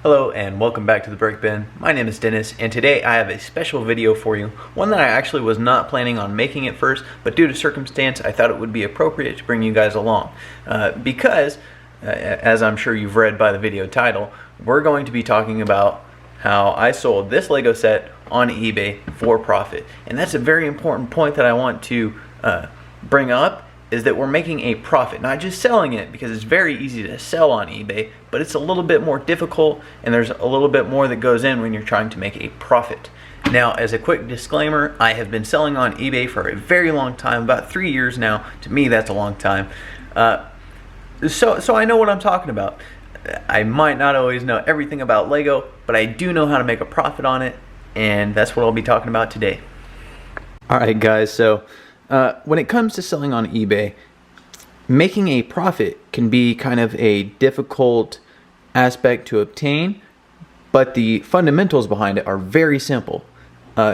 Hello and welcome back to the Brick Bin. My name is Dennis and today I have a special video for you. One that I actually was not planning on making at first, but due to circumstance I thought it would be appropriate to bring you guys along. Because, as I'm sure you've read by the video title, we're going to be talking about how I sold this Lego set on eBay for profit. And that's a very important point that I want to bring up, is that we're making a profit, not just selling it, because it's very easy to sell on eBay, but it's a little bit more difficult and there's a little bit more that goes in when you're trying to make a profit. Now, as a quick disclaimer, I have been selling on eBay for a very long time, about 3 years now. To me, that's a long time. So I know what I'm talking about. I might not always know everything about Lego, but I do know how to make a profit on it, and that's what I'll be talking about today. Alright guys, so when it comes to selling on eBay, making a profit can be kind of a difficult aspect to obtain, but the fundamentals behind it are very simple.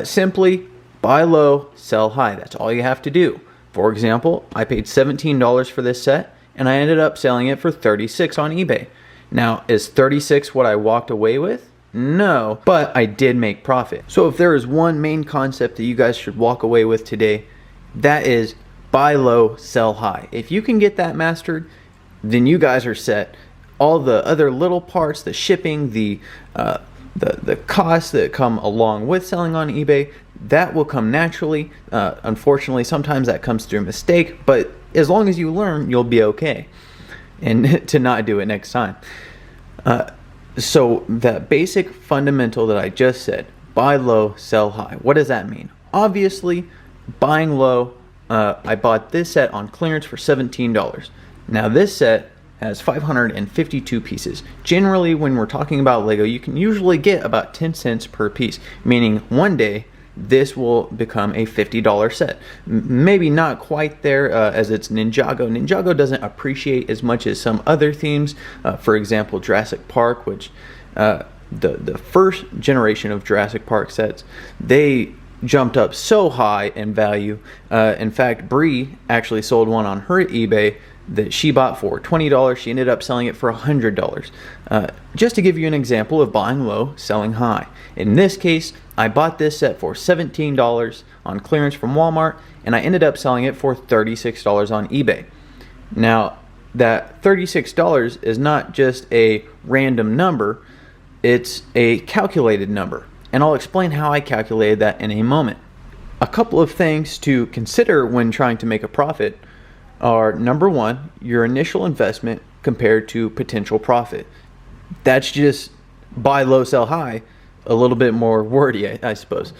Simply buy low, sell high. That's all you have to do. For example, I paid $17 for this set and I ended up selling it for $36 on eBay. Now, is $36 what I walked away with? No, but I did make profit. So if there is one main concept that you guys should walk away with today, that is buy low, sell high. If you can get that mastered, then you guys are set. All the other little parts, the shipping, the costs that come along with selling on eBay, that will come naturally. Unfortunately, sometimes that comes through mistake, but as long as you learn, you'll be okay. And to not do it next time. So that basic fundamental that I just said, buy low, sell high. What does that mean? Obviously, buying low, I bought this set on clearance for $17. Now this set has 552 pieces. Generally, when we're talking about Lego, you can usually get about 10 cents per piece, meaning one day this will become a $50 set. Maybe not quite there, as it's Ninjago. Ninjago doesn't appreciate as much as some other themes. For example, Jurassic Park, which the first generation of Jurassic Park sets, they jumped up so high in value. In fact, Bree actually sold one on her eBay that she bought for $20. She ended up selling it for $100. Just to give you an example of buying low, selling high. In this case, I bought this set for $17 on clearance from Walmart, and I ended up selling it for $36 on eBay. Now, that $36 is not just a random number, it's a calculated number. And I'll explain how I calculated that in a moment. A couple of things to consider when trying to make a profit are, number one, your initial investment compared to potential profit. That's just buy low, sell high, a little bit more wordy, I suppose.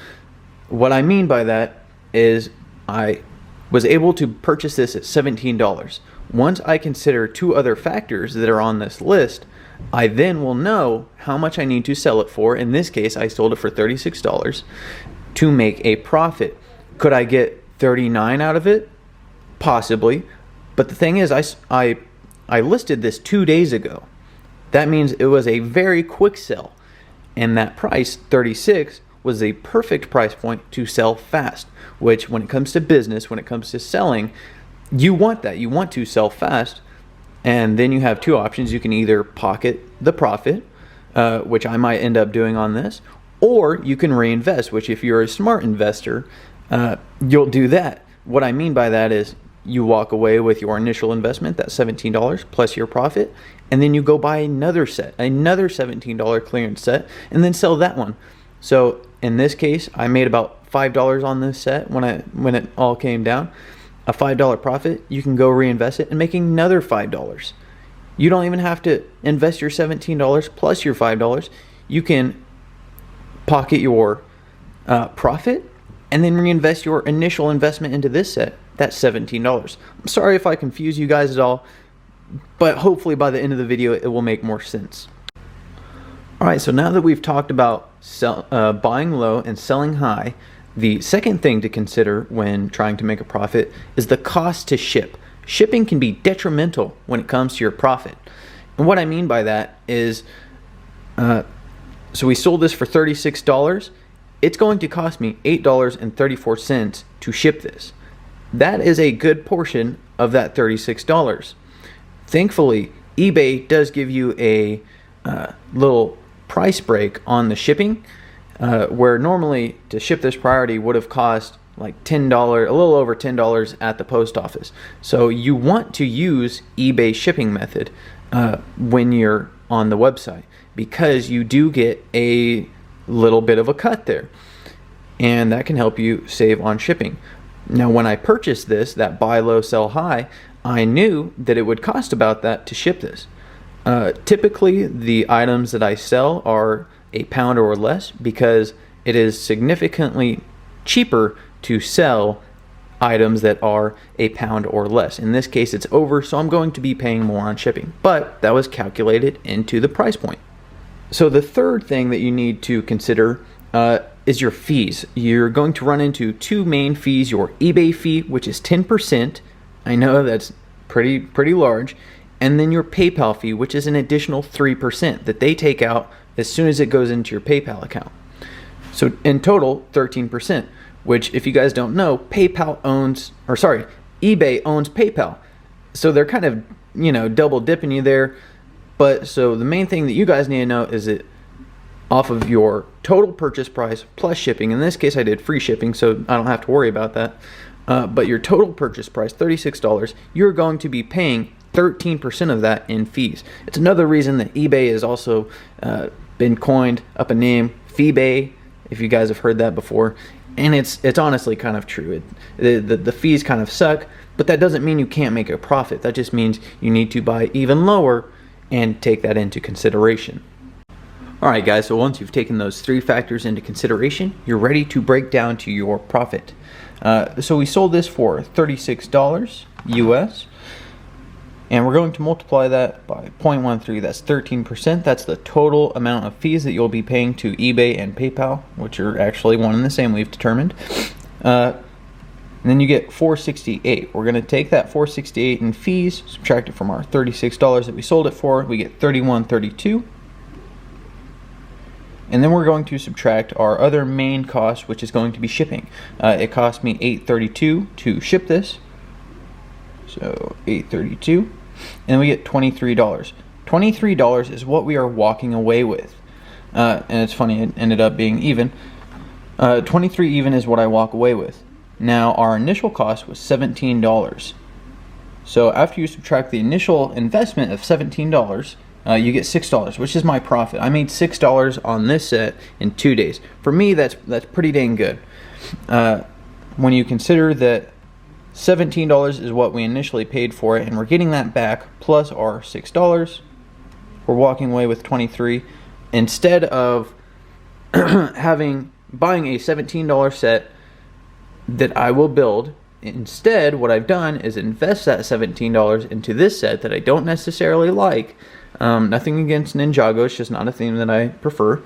What I mean by that is I was able to purchase this at $17. Once I consider two other factors that are on this list, I then will know how much I need to sell it for. In this case, I sold it for $36 to make a profit. Could I get $39 out of it? Possibly. But the thing is, I listed this 2 days ago. That means it was a very quick sell. And that price, $36, was a perfect price point to sell fast. Which, when it comes to business, when it comes to selling, you want that. You want to sell fast. And then you have two options. You can either pocket the profit, which I might end up doing on this, or you can reinvest, which if you're a smart investor, you'll do that. What I mean by that is you walk away with your initial investment, that $17 plus your profit, and then you go buy another set, another $17 clearance set, and then sell that one. So in this case, I made about $5 on this set when it all came down. A $5 profit, you can go reinvest it and make another $5. You don't even have to invest your $17 plus your $5. You can pocket your profit and then reinvest your initial investment into this set. That's $17. I'm sorry if I confuse you guys at all, but hopefully by the end of the video it will make more sense. Alright, so now that we've talked about buying low and selling high, the second thing to consider when trying to make a profit is the cost to ship. Shipping can be detrimental when it comes to your profit. And what I mean by that is, so we sold this for $36. It's going to cost me $8.34 to ship this. That is a good portion of that $36. Thankfully, eBay does give you a little price break on the shipping, where normally to ship this priority would have cost like $10, a little over $10 at the post office. So you want to use eBay shipping method when you're on the website, because you do get a little bit of a cut there, and that can help you save on shipping. Now, when I purchased this, that buy low, sell high, I knew that it would cost about that to ship this. Typically, the items that I sell are a pound or less, because it is significantly cheaper to sell items that are a pound or less. In this case, it's over, so I'm going to be paying more on shipping, but that was calculated into the price point. So the third thing that you need to consider is your fees. You're going to run into two main fees: your eBay fee, which is 10%. I know that's pretty large. And then your PayPal fee, which is an additional 3% that they take out as soon as it goes into your PayPal account. So in total, 13%, which, if you guys don't know, eBay owns PayPal. So they're kind of, double dipping you there. But so the main thing that you guys need to know is that off of your total purchase price plus shipping, in this case I did free shipping, so I don't have to worry about that. But your total purchase price, $36, you're going to be paying 13% of that in fees. It's another reason that eBay has also been coined up a name, Feebay, if you guys have heard that before. And it's honestly kind of true. The fees kind of suck, but that doesn't mean you can't make a profit. That just means you need to buy even lower and take that into consideration. All right, guys, so once you've taken those three factors into consideration, you're ready to break down to your profit. So we sold this for $36 US, and we're going to multiply that by 0.13. That's 13%. That's the total amount of fees that you'll be paying to eBay and PayPal, which are actually one and the same, we've determined. And then you get $468. We're going to take that $468 in fees, subtract it from our $36 that we sold it for. We get $31.32. And then we're going to subtract our other main cost, which is going to be shipping. It cost me $8.32 to ship this. So $8.32. And then we get $23. $23 is what we are walking away with. And it's funny, it ended up being even. 23 even is what I walk away with. Now, our initial cost was $17. So after you subtract the initial investment of $17, you get $6, which is my profit. I made $6 on this set in 2 days. For me, that's pretty dang good. When you consider that $17 is what we initially paid for it, and we're getting that back plus our $6, we're walking away with 23. Instead of buying a $17 set that I will build, instead what I've done is invest that $17 into this set that I don't necessarily like. Nothing against Ninjago, it's just not a theme that I prefer.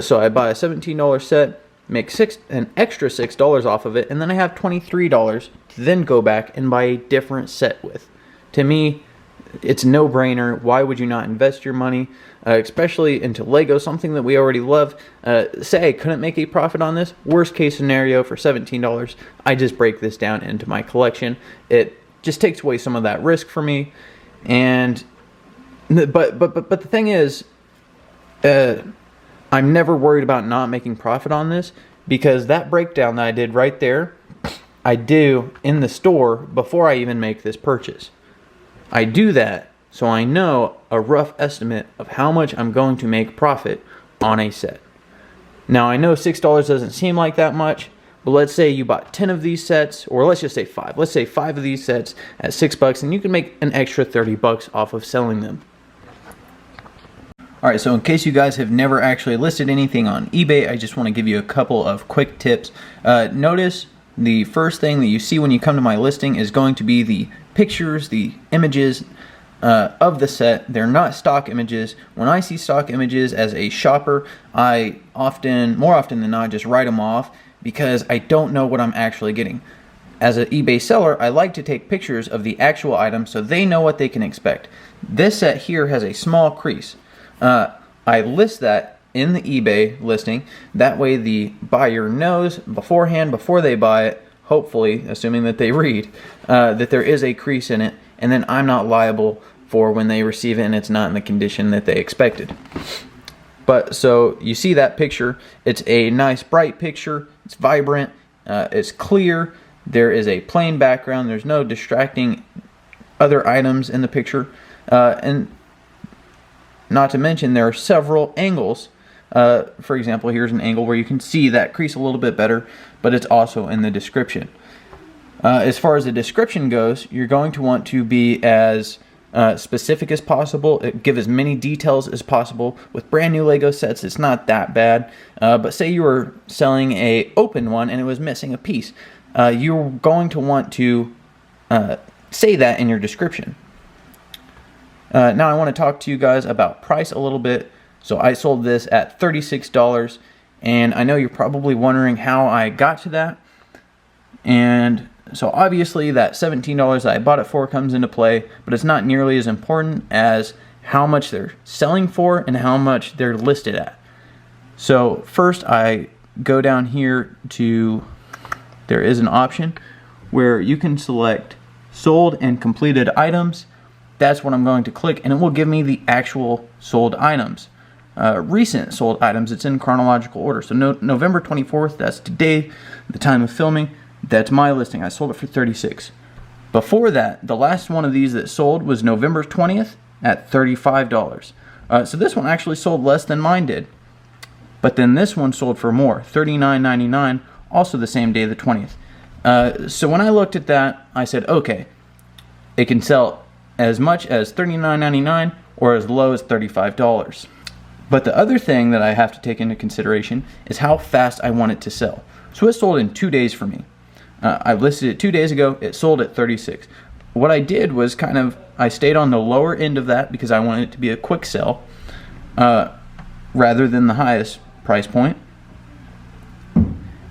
So I buy a $17 set, make an extra $6 off of it, and then I have $23 to then go back and buy a different set with. To me, it's a no-brainer. Why would you not invest your money, especially into Lego, something that we already love? Say I couldn't make a profit on this. Worst case scenario, for $17, I just break this down into my collection. It just takes away some of that risk for me. And but the thing is, I'm never worried about not making profit on this, because that breakdown that I did right there, I do in the store before I even make this purchase. I do that so I know a rough estimate of how much I'm going to make profit on a set. Now, I know $6 doesn't seem like that much, but let's say you bought 10 of these sets, or let's just say 5. Let's say 5 of these sets at $6, and you can make an extra $30 off of selling them. Alright, so in case you guys have never actually listed anything on eBay, I just want to give you a couple of quick tips. Notice the first thing that you see when you come to my listing is going to be the pictures, the images of the set. They're not stock images. When I see stock images as a shopper, I more often than not, just write them off, because I don't know what I'm actually getting. As an eBay seller, I like to take pictures of the actual item so they know what they can expect. This set here has a small crease. I list that in the eBay listing. That way the buyer knows beforehand, before they buy it, hopefully, assuming that they read, that there is a crease in it, and then I'm not liable for when they receive it and it's not in the condition that they expected. But so you see that picture, it's a nice bright picture, it's vibrant, it's clear, there is a plain background, there's no distracting other items in the picture, and not to mention there are several angles. For example, here's an angle where you can see that crease a little bit better, but it's also in the description. As far as the description goes, you're going to want to be as specific as possible, give as many details as possible. With brand new Lego sets, it's not that bad, but say you were selling a open one and it was missing a piece, you're going to want to say that in your description. Now I want to talk to you guys about price a little bit. So I sold this at $36, and I know you're probably wondering how I got to that. And so obviously that $17 that I bought it for comes into play, but it's not nearly as important as how much they're selling for and how much they're listed at. So first I go down here to, there is an option where you can select sold and completed items. That's what I'm going to click, and it will give me the actual sold items. Recent sold items, it's in chronological order. So November 24th, that's today, the time of filming. That's my listing. I sold it for $36. Before that, the last one of these that sold was November 20th at $35. So this one actually sold less than mine did. But then this one sold for more, $39.99, also the same day, the 20th. So when I looked at that, I said, okay, it can sell as much as $39.99 or as low as $35. But the other thing that I have to take into consideration is how fast I want it to sell. So it sold in 2 days for me. I listed it 2 days ago, it sold at $36. What I did was I stayed on the lower end of that because I wanted it to be a quick sell rather than the highest price point.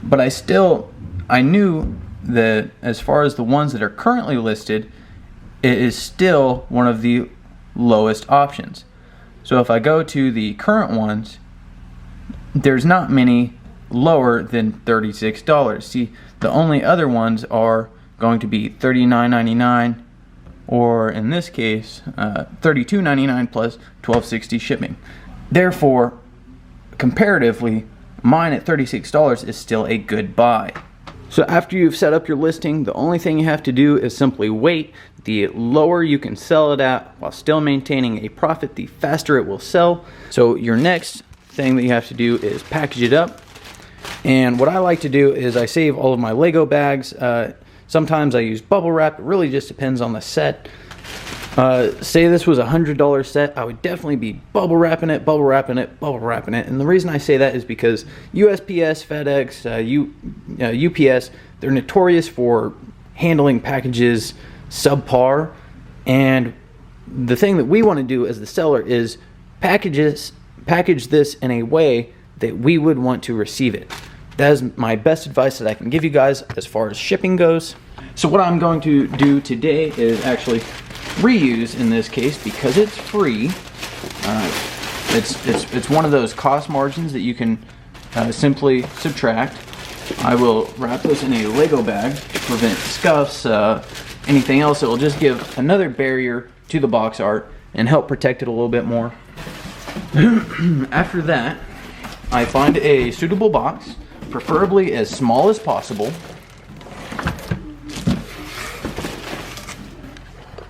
But I knew that as far as the ones that are currently listed, it is still one of the lowest options. So if I go to the current ones, there's not many lower than $36. See, the only other ones are going to be $39.99, or in this case, $32.99 plus $12.60 shipping. Therefore, comparatively, mine at $36 is still a good buy. So after you've set up your listing, the only thing you have to do is simply wait. The lower you can sell it at while still maintaining a profit, the faster it will sell. So your next thing that you have to do is package it up. And what I like to do is I save all of my Lego bags. Sometimes I use bubble wrap. It really just depends on the set. Say this was a $100 set, I would definitely be bubble wrapping it, bubble wrapping it, bubble wrapping it. And the reason I say that is because USPS, FedEx, UPS, they're notorious for handling packages subpar. And the thing that we want to do as the seller is package this in a way that we would want to receive it. That is my best advice that I can give you guys as far as shipping goes. So what I'm going to do today is actually reuse in this case because it's free. It's one of those cost margins that you can simply subtract. I will wrap this in a Lego bag to prevent scuffs, anything else. It will just give another barrier to the box art and help protect it a little bit more. After that, I find a suitable box, preferably as small as possible.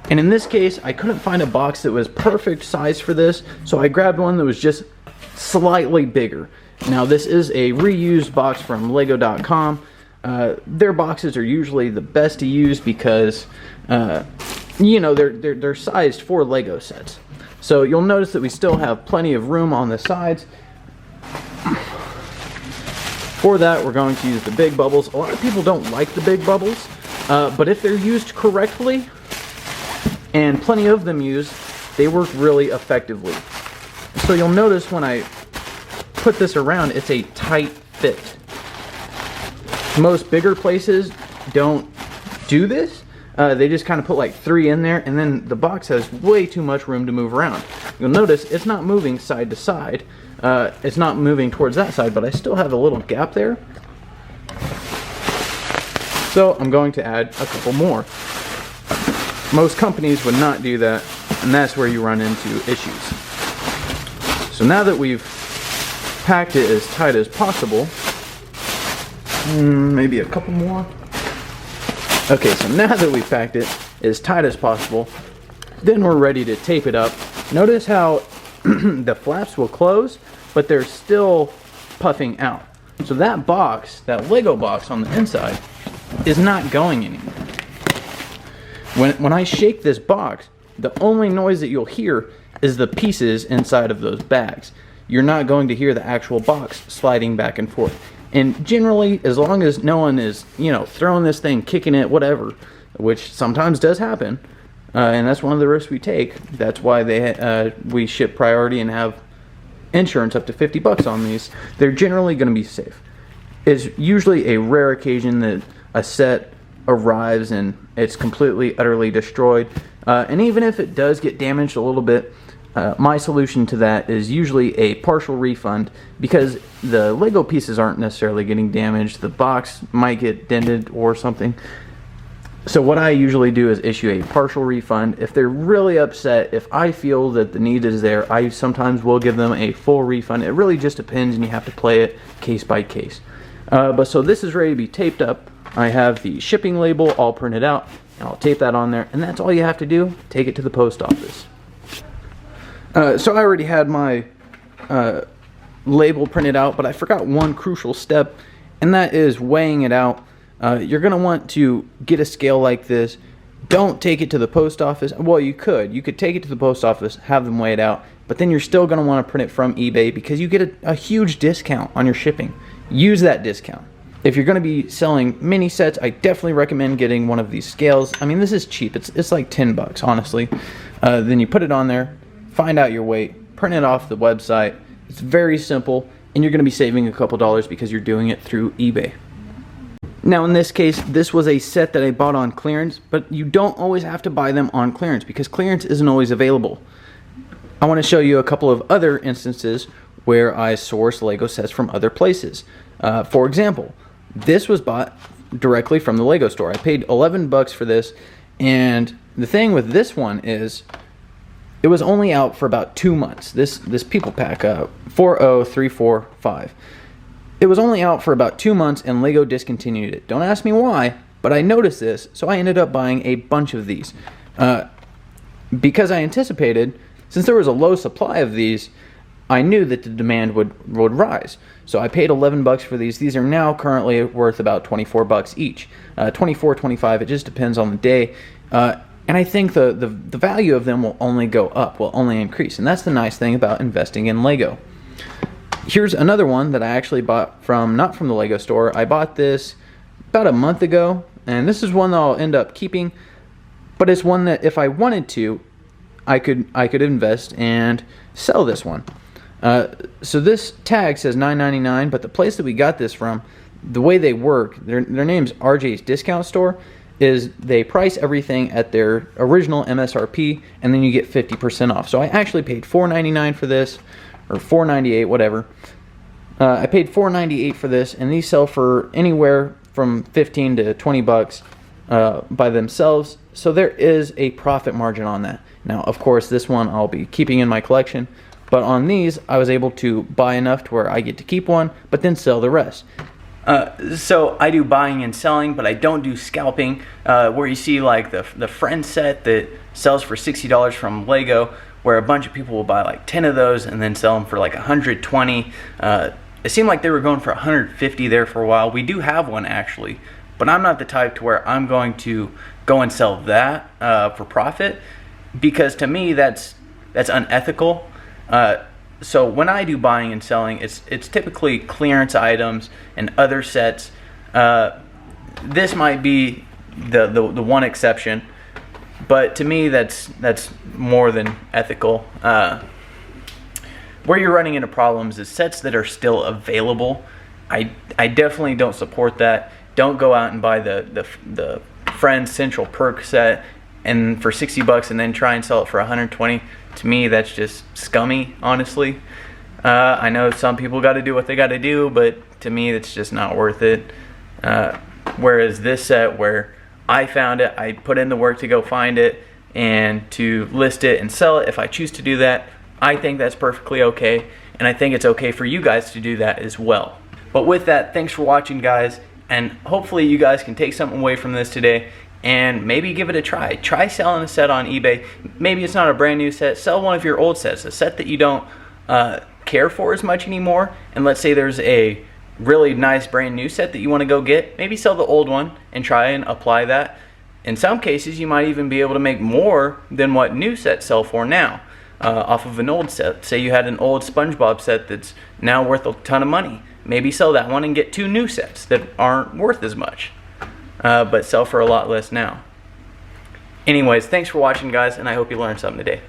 And in this case, I couldn't find a box that was perfect size for this, so I grabbed one that was just slightly bigger. Now this is a reused box from Lego.com. Their boxes are usually the best to use because, you know, they're sized for Lego sets. So you'll notice that we still have plenty of room on the sides. For that, we're going to use the big bubbles. A lot of people don't like the big bubbles, but if they're used correctly, and plenty of them used, they work really effectively. So you'll notice when I put this around, it's a tight fit. Most bigger places don't do this. They just kind of put like 3 in there, and then the box has way too much room to move around. You'll notice it's not moving side to side. It's not moving towards that side, but I still have a little gap there. So I'm going to add a couple more. Most companies would not do that, and that's where you run into issues. So now that we've packed it as tight as possible. Maybe a couple more. Okay, so now that we've packed it as tight as possible, then we're ready to tape it up. Notice how the flaps will close, but they're still puffing out. So that box, that Lego box on the inside, is not going anywhere. When I shake this box, the only noise that you'll hear is the pieces inside of those bags. You're not going to hear the actual box sliding back and forth. And generally, as long as no one is, throwing this thing, kicking it, whatever, which sometimes does happen, and that's one of the risks we take. That's why we ship priority and have insurance up to $50 on these. They're generally going to be safe. It's usually a rare occasion that a set arrives and it's completely, utterly destroyed. And even if it does get damaged a little bit, my solution to that is usually a partial refund, because the Lego pieces aren't necessarily getting damaged. The box might get dented or something. So what I usually do is issue a partial refund. If they're really upset, if I feel that the need is there, I sometimes will give them a full refund. It really just depends, and you have to play it case by case. But so this is ready to be taped up. I have the shipping label all printed out, and I'll tape that on there, and that's all you have to do. Take it to the post office. So I already had my label printed out, but I forgot one crucial step, and that is weighing it out. You're going to want to get a scale like this. Don't take it to the post office. Well, you could take it to the post office, have them weigh it out, but then you're still going to want to print it from eBay, because you get a huge discount on your shipping. Use that discount. If you're going to be selling mini sets, I definitely recommend getting one of these scales. I mean, this is cheap. It's like $10, honestly. Then you put it on there, find out your weight, print it off the website. It's very simple, and you're going to be saving a couple dollars because you're doing it through eBay. Now in this case, this was a set that I bought on clearance, but you don't always have to buy them on clearance because clearance isn't always available. I want to show you a couple of other instances where I source Lego sets from other places. For example, this was bought directly from the Lego store. I paid $11 for this, and the thing with this one is it was only out for about 2 months. This People Pack 40345. It was only out for about 2 months, and Lego discontinued it. Don't ask me why, but I noticed this, so I ended up buying a bunch of these. Because I anticipated, since there was a low supply of these, I knew that the demand would rise. So I paid $11 for these. These are now currently worth about $24 each. 24, 25, it just depends on the day. And I think the value of them will only go up, will only increase. And that's the nice thing about investing in Lego. Here's another one that I actually bought not from the Lego store. I bought this about a month ago, and this is one that I'll end up keeping, but it's one that if I wanted to, I could invest and sell this one. So this tag says $9.99, but the place that we got this from, the way they work, their name's RJ's Discount Store, is they price everything at their original MSRP, and then you get 50% off. So I actually paid $4.99 for this, or $4.98, whatever. I paid $4.98 for this, and these sell for anywhere from $15 to $20 by themselves. So there is a profit margin on that. Now, of course, this one I'll be keeping in my collection, but on these, I was able to buy enough to where I get to keep one, but then sell the rest. So I do buying and selling, but I don't do scalping, where you see like the friend set that sells for $60 from Lego, where a bunch of people will buy like 10 of those and then sell them for like 120. It seemed like they were going for 150 there for a while. We do have one actually, but I'm not the type to where I'm going to go and sell that for profit, because to me that's unethical. So when I do buying and selling, it's typically clearance items and other sets. This might be the one exception, but to me that's more than ethical. Where you're running into problems is sets that are still available. I definitely don't support that. Don't go out and buy the Friends Central Perk set and for $60 and then try and sell it for 120. To me, that's just scummy, honestly. I know some people got to do what they got to do, but to me, it's just not worth it. Whereas this set, where I found it, I put in the work to go find it and to list it and sell it if I choose to do that, I think that's perfectly okay. and I think it's okay for you guys to do that as well. But with that, thanks for watching, guys, and hopefully you guys can take something away from this today and maybe give it a try. Try selling a set on eBay. Maybe it's not a brand new set. Sell one of your old sets, a set that you don't care for as much anymore, and let's say there's a really nice brand new set that you want to go get. Maybe sell the old one and try and apply that. In some cases, you might even be able to make more than what new sets sell for now off of an old set. Say you had an old SpongeBob set that's now worth a ton of money. Maybe sell that one and get 2 new sets that aren't worth as much, but sell for a lot less now. Anyways, thanks for watching, guys, and I hope you learned something today.